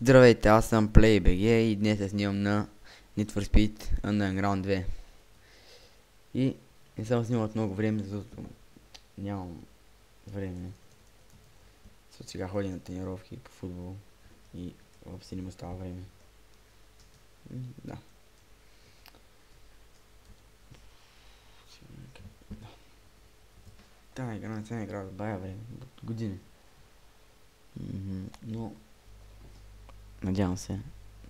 Здравейте, аз съм PlayBG и днес се снимам на Need for Speed Underground 2. И не съм снимал от много време, защото нямам време. Защото сега ходя на тренировки по футбол и въобще не му става време. Да. Тази игра не съм играл от бая време, от години. Но надявам се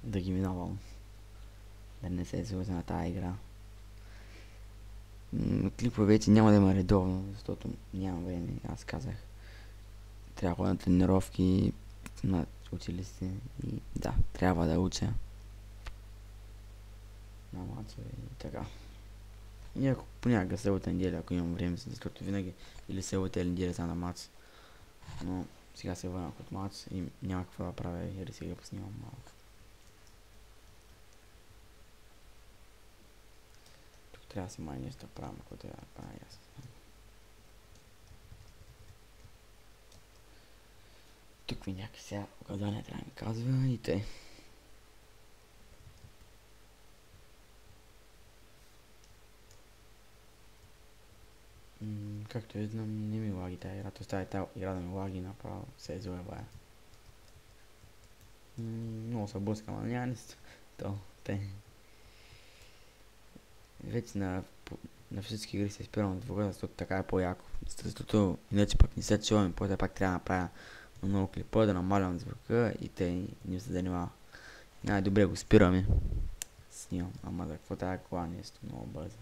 да ги минавам. Да не се излъжа на тази игра. Клипове вече няма да има редовно, защото нямам време, аз казах. Трябва да ходя на тренировки на училище и да, трябва да уча на мачове и така. И ако понякога събота неделя, ако имам време, защото винаги или събота или неделя са на мач. Но сега се върнах от мач и няма какво да правя и сега поснимам малко. Тук трябва да си май нещо да правя, ако трябва да правя ясно. Тук ми някакви сега указания трябва да ми казва и тъй. Както виждам, не ми лаги тази игра, т.е. тази игра да ми лаги направо се излъбая. Много се блъскам, но няма нищо. То, те. Вече на всички игри се спирам от двора, защото така е по-яко. Защото иначе пък не се чувам и после пак трябва да направя много клипа, да намалям звука и те не се занимава. Най-добре го спираме. Снимам, ама за какво тази кола нещо много бързо.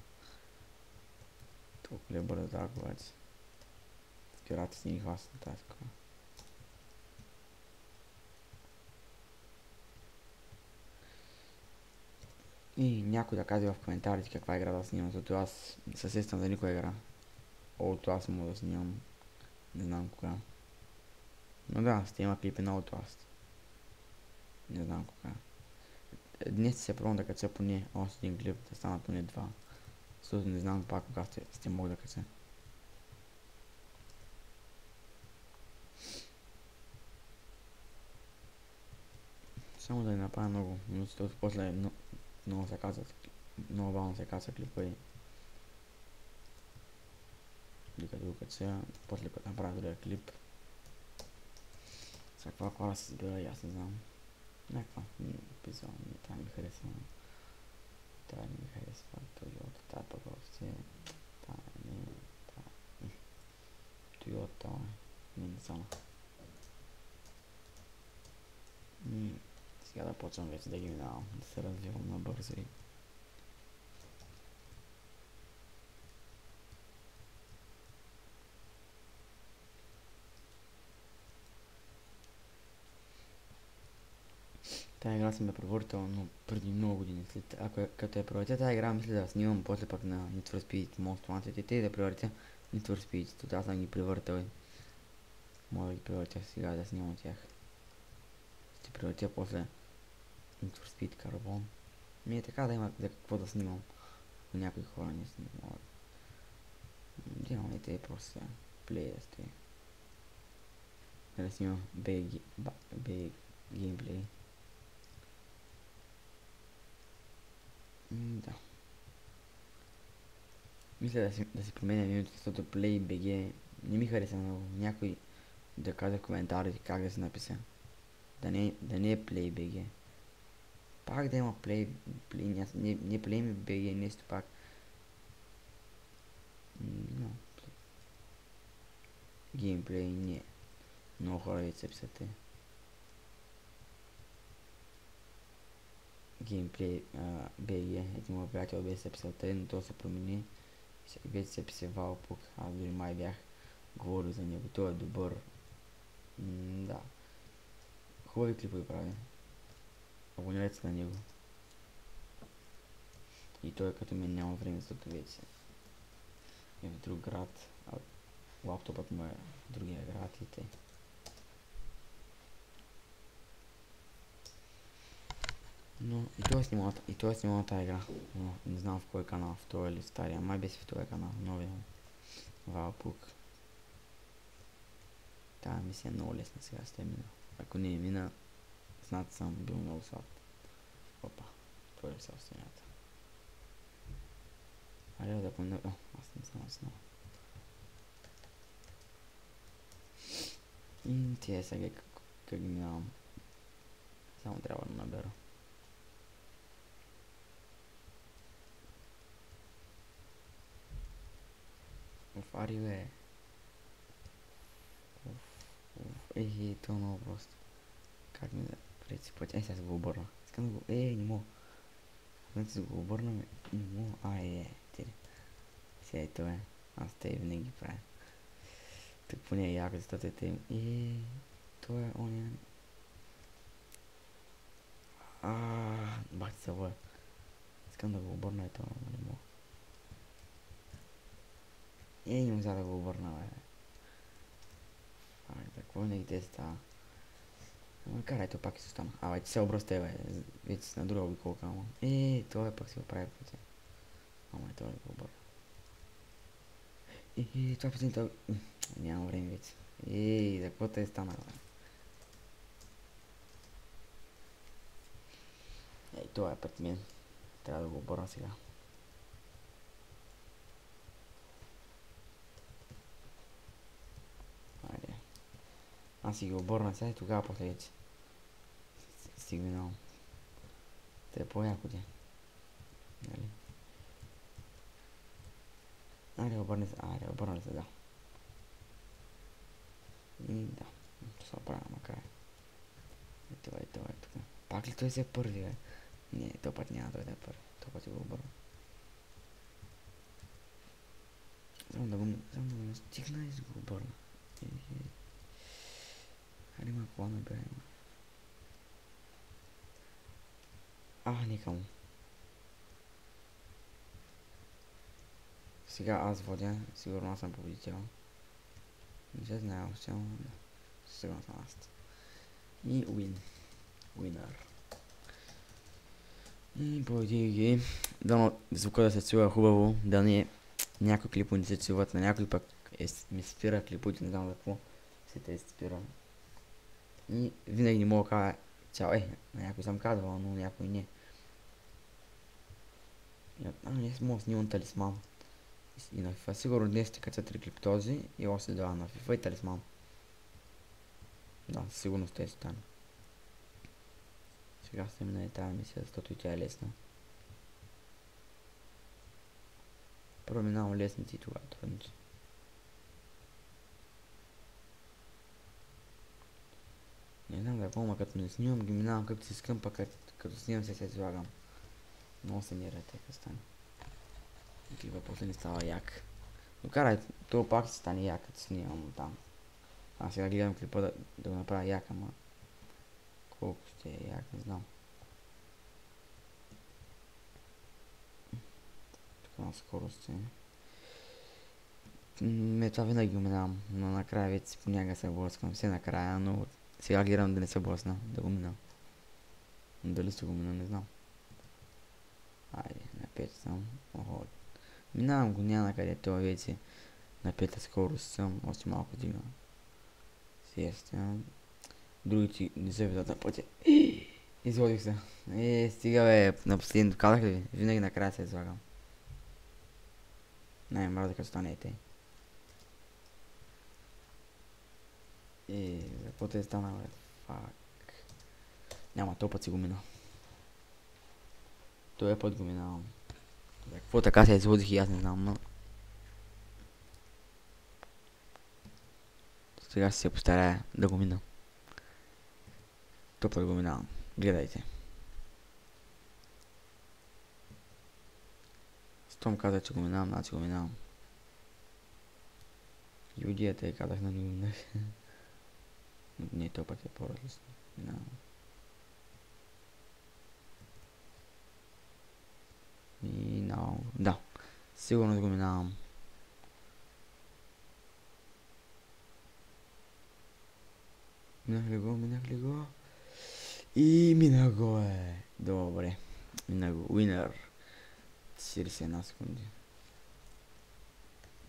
Толкова ли е бързо тази кола, че спирате си ни хващат на тази кола. И някой да каже в коментарите каква игра да снимам, защото аз се сещам за никоя игра. Outlast мога да снимам, не знам кога. Но да, ще има клипи на Outlast. Не знам кога. Днес се пробвам да кача поне още един клип, да станат поне два. Защото не знам пак кога ще мога да кача. Само да не направя много, но защото после много се казват, много бавно се казва клипа и докато го кача, после като направя другия клип. Сега каква кола се избира и аз не знам. Някаква писал, тя ми харесва. Тя не ми харесва, Toyota, тя пък въобще, тя не, Toyota, не само. Сега да почвам вече да ги минавам, да се развивам набързо и тази игра съм я превъртал, но преди много години. Като я превъртя тази игра, мисля да снимам после пък на Need for Speed Most Wanted и да превъртя Need for Speed, защото аз съм ги превъртал и мога да ги превъртя сега да снимам от тях. Ще превъртя после Need for Speed Carbon. Ми е така да има за какво да снимам, ако някои хора не снимат. Динамите е просто плей да стои. Да снимам биг геймплей. Да. Мисля да си променя името, защото PlayBG не ми хареса много. Някой да каже в коментарите как да се написа. Да не е PlayBG. Пак да има не PlayBG, нещо пак. Но. Геймплей не. Много хора вече се писате. Геймплей BG, един моят приятел беше се писал тъй, но то се промени. Вече се пише Валпук, аз дори май бях говорил за него, той е добър. Да. Хубави клипове прави. Абонирайте се на него. И той като мен няма време, защото вече е в друг град, а лаптопът му е в другия град и тъй. Но и той е снимал тази игра, но не знам в кой канал, в този или в стария, май беше в този канал, новия Валпук. Тая мисия е много лесна, сега ще мина. Ако не е мина, Знат съм бил много слаб. Опа, това е сега стената. Айде да помня... О, аз не знам снова. И тия сега как ги минавам. Само трябва да набера. Оф, ари бе. То е много просто. Как ми да преди си пътя? Сега се го обърна. Искам да го... не мога. Когато се го обърна, не мога. Тири. Сега и то е. Аз те винаги правя. Так поне е яко, защото те... то е оня... Бах ти се воя. Искам да го обърна и това, но не мога. Не можа да го обърна, бе. Какво винаги те става? Ама карай, то пак се остана. Ти се обръсте, бе. Вече си на друга обиколка, ама. Това пак си го прави пътя. Ама това да го обърна. Това пътя, няма време вече. За какво те е станало, бе? Това е пред мен. Трябва да го обърна сега. Айде. Аз си ги обърна сега и тогава после вече. Си го минавам. Те е по-яко ти. Нали? Айде обърни се. Обърна се, да. Да. Това се оправя накрая. Това е тук. Пак ли той се е първи, бе? Не, този път няма да дойде първи. Този път си го обърна. Само да го настигна и си го обърна. Хайде малко наберем. Никому. Сега аз водя, сигурно аз съм победител. Не се знае официално, да. Сигурно съм аз. И Winner. И победих ги. Дано звука да се чува хубаво, да не някои клипове не се чуват, на някой пък ми спира клиповете, не знам за какво се те спира. И винаги не мога да кажа чао, на някой съм казвал, но някой не. Не мога да снимам талисман. И на FIFA. Сигурно днес ще кача 3 клип този и още 2 на FIFA и талисман. Да, със сигурност те стане. Сега ще мине тази мисия, защото и тя е лесна. Първо минавам лесници и тогава трудници. Не знам какво, ма като не снимам ги минавам както си искам, пък като снимам се излагам. Много се нервите, като стане. Клипа после не става як. Но карай, това пак ще стане як, като снимам там. Аз сега гледам клипа да го направя як, ама колко ще е як, не знам. Тук на скорост е. Това винаги го минавам, но накрая вече понякога се блъскам. Все накрая, но сега гледам да не се блъсна, да го минам. Но дали ще го мина, не знам. Айде, на 5 съм. Минавам го няма къде, това вече на 5-та скорост съм, още малко дигна. Сега стигам. Другите не се видят на пътя. Излодих се. Стига бе, на последното казах ли, винаги накрая се излагам. Най-мраза като стане те. За какво те е стана, бе? Фак. Няма, този път си го мина. Този път го минавам. За какво така се излодих и аз не знам, но... Сега ще се постарая да го мина. Този път го минавам. Гледайте. Щом каза, че го минавам, значи го минавам. Юдията и казах на него. Не, този път е по-различно. Минавам. Минавам. Да. Сигурно го минавам. Минах ли го? И минах го, Добре. Минах го. Winner. 41 секунди.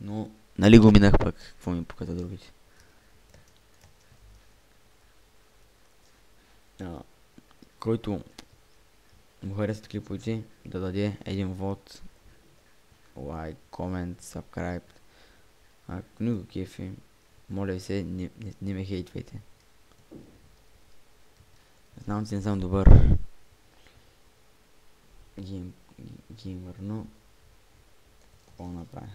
Но, нали го минах пък? Какво ми показа другите? който му харесат клиповете, да даде един вод, лайк, комент, subscribe. Ако не го кефи, моля ви се, не ме хейтвайте. Знам, че не съм добър геймър, но какво направя?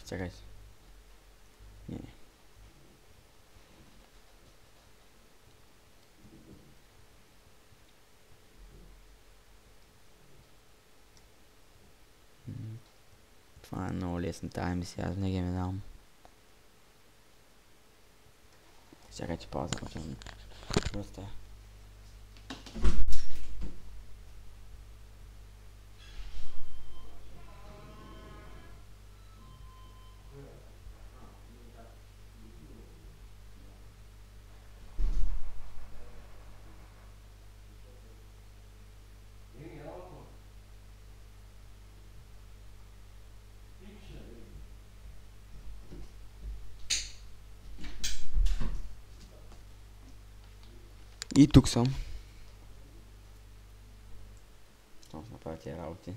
Чакайте. Не. Това е много лесно тази мисия, аз винаги ме давам. Чакайте пауза, почвам. Просто. И тук съм. Ще направя тия работи.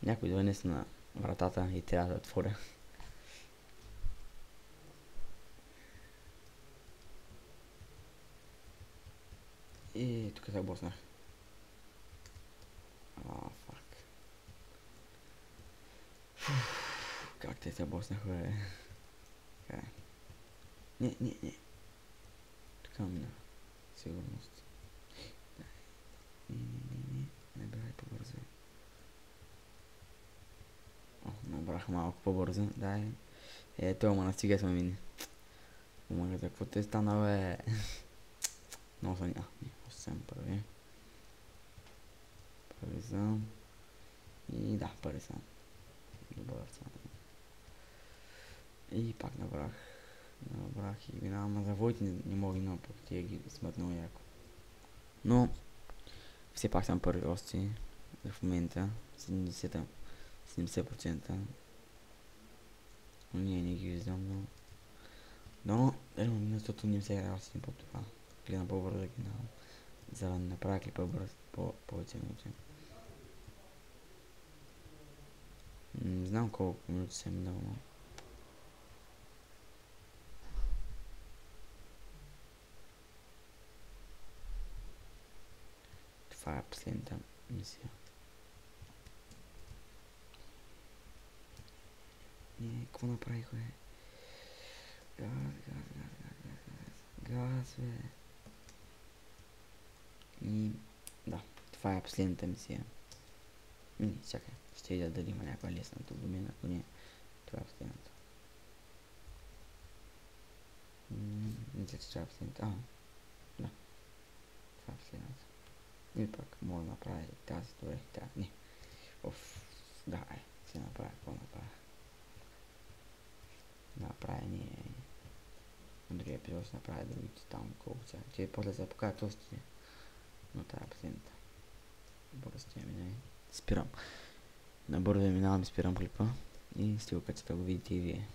Някой донес на вратата и трябва да отворя. И тук се боснах. Фак. Как те се боснах, бе? Не. Така мина. Сигурност. Не бягай по-бързо. Набрах малко по-бързо. Дай. Ето, ама настига сме мини. Ама за какво те стана, бе? Много са ня. Осем първи. Първи съм. И да, първи съм. Добър съм. И пак набрах и минавам за войти, не мога но пък тия ги смът много яко. Но все пак съм първи гости в момента, 70%. Но не ги виждам, но защото не се играл с един по това. Гледам по-бързо да ги давам, за да направя клипа бърз, повече минути. Не знам колко минути съм минал, но това е последната мисия. Не, какво направих, бе? Газ, бе. И да, това е последната мисия. Чакай, ще ида дали има някаква лесна тук до мен, ако не, това е последната. Мисля, че това е последната. Да. Това е последната. И пак мога да направя тази, добре, тази, не. Да, ще направя, какво направя? Направя не. На другия епизод ще направя другите там, колко сега. Че после се покажа толстите. Но това е последната. Бързо ще мине. Спирам. Набързо минавам и спирам клипа. И сте го кача да го видите и вие.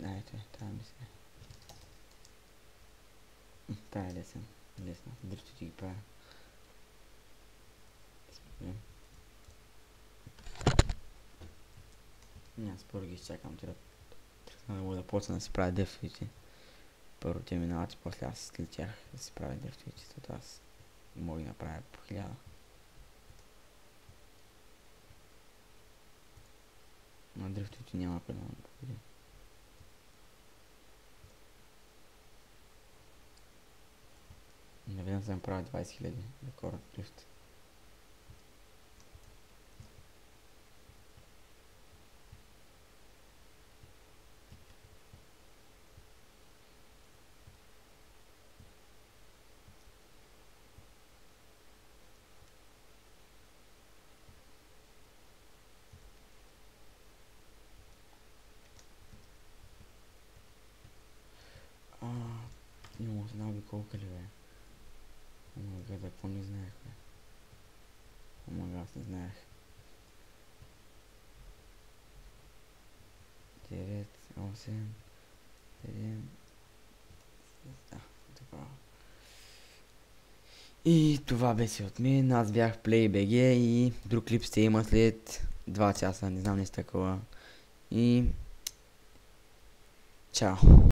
Дайте, тази мисля. Тая е лесна. Дръжте ти ги правя. Аз първо ги изчакам, трябва да почна да си правя дефтовите. Първо те минават и после аз след тях да си правя дефтовите, защото аз мога да направя по 1000. На дрифтовите няма къде да победя. Не видям съм правя 20 000 рекорд плюс. Имам една обиколка ли бе? Омага, за какво не знаех бе? Омага, аз не знаех. 9, 8, 7... Да, това. И това беше от мен. Аз бях PlayBG и друг клип ще има след 2 часа. Не знам нещо такова. И... Чао!